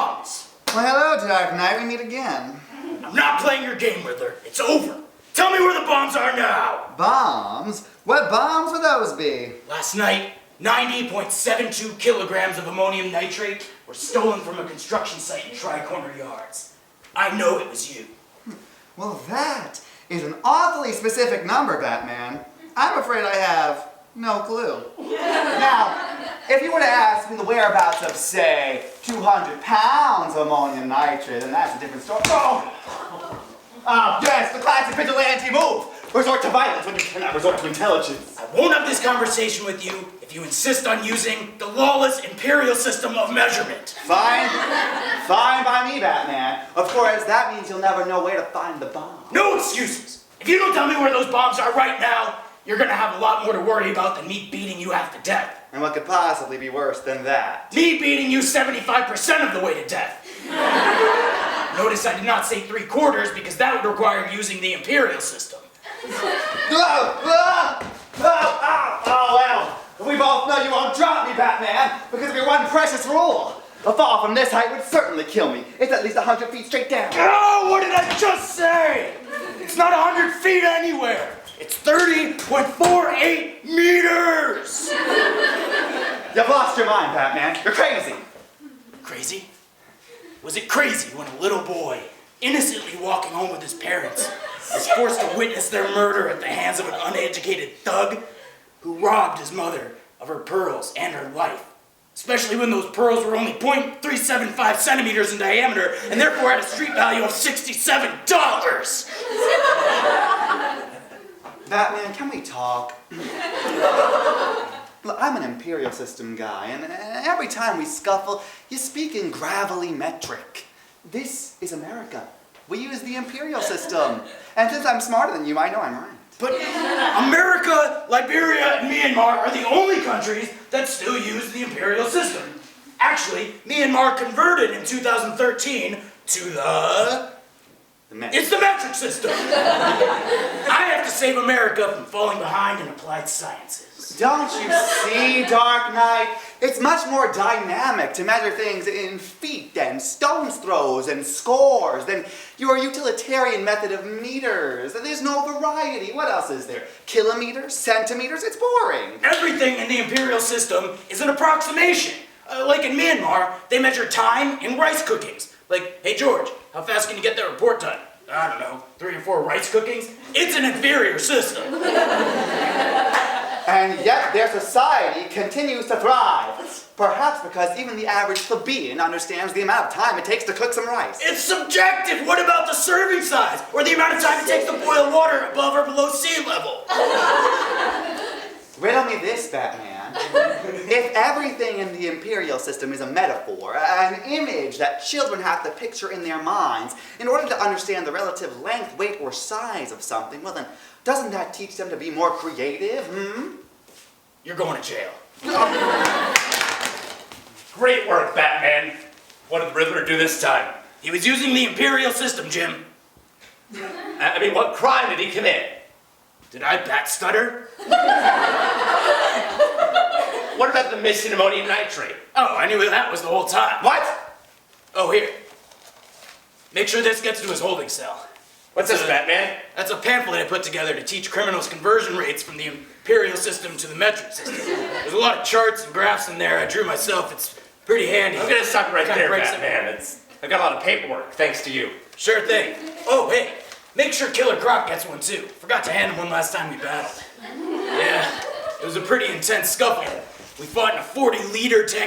bombs! Well, hello, Dark Knight. We meet again. I'm not playing your game, Riddler. It's over. Tell me where the bombs are now! Bombs? What bombs would those be? Last night, 90.72 kilograms of ammonium nitrate were stolen from a construction site in Tri-Corner Yards. I know it was you. Well, that is an awfully specific number, Batman. I'm afraid I have no clue. Now, if you were to ask me the whereabouts of, say, 200 pounds of ammonium nitrate, then that's a different story. Oh, yes, the classic vigilante move. Resort to violence when you cannot resort to intelligence. I won't have this conversation with you if you insist on using the lawless imperial system of measurement. Fine. Fine by me, Batman. Of course, that means you'll never know where to find the bomb. No excuses. If you don't tell me where those bombs are right now, you're gonna have a lot more to worry about than me beating you half to death. And what could possibly be worse than that? Me beating you 75% of the way to death. Notice I did not say 3/4 because that would require using the imperial system. Well, we both know you won't drop me, Batman, because of your one precious rule. A fall from this height would certainly kill me. It's at least 100 feet straight down. Oh, what did I just say? It's not 100 feet anywhere. It's 30.48 meters. You've lost your mind, Batman. You're crazy. Crazy? Was it crazy when a little boy, innocently walking home with his parents, was forced to witness their murder at the hands of an uneducated thug who robbed his mother of her pearls and her life? Especially when those pearls were only 0.375 centimeters in diameter and therefore had a street value of $67. Batman, can we talk? Look, I'm an imperial system guy, and every time we scuffle, you speak in gravelly metric. This is America. We use the imperial system. And since I'm smarter than you, I know I'm right. But America, Liberia, and Myanmar are the only countries that still use the imperial system. Actually, Myanmar converted in 2013 to it's the metric system. I have to save America from falling behind in applied sciences. Don't you see, Dark Knight? It's much more dynamic to measure things in feet and stone's throws and scores than your utilitarian method of meters. There's no variety. What else is there? Kilometers? Centimeters? It's boring. Everything in the imperial system is an approximation. Like in Myanmar, they measure time in rice cookings. Like, hey George, how fast can you get that report done? I don't know, 3 or 4 rice cookings? It's an inferior system. And yet their society continues to thrive. Perhaps because even the average plebeian understands the amount of time it takes to cook some rice. It's subjective! What about the serving size? Or the amount of time it takes to boil water above or below sea level? Riddle me this, Batman. If everything in the imperial system is a metaphor, an image that children have to picture in their minds in order to understand the relative length, weight, or size of something, well then, doesn't that teach them to be more creative, You're going to jail. Great work, Batman. What did the Riddler do this time? He was using the imperial system, Jim. I mean, what crime did he commit? Did I bat stutter? What about the missing ammonium nitrate? Oh, I knew that was the whole time. What? Oh, here. Make sure this gets to his holding cell. What's this, Batman? That's a pamphlet I put together to teach criminals conversion rates from the imperial system to the metric system. There's a lot of charts and graphs in there I drew myself. It's pretty handy. I'm gonna stop right Kinda there, breaks Batman. I've got a lot of paperwork, thanks to you. Sure thing. Oh, hey, make sure Killer Croc gets one too. Forgot to hand him one last time we battled. Yeah, it was a pretty intense scuffle. We fought in a 40-liter tank.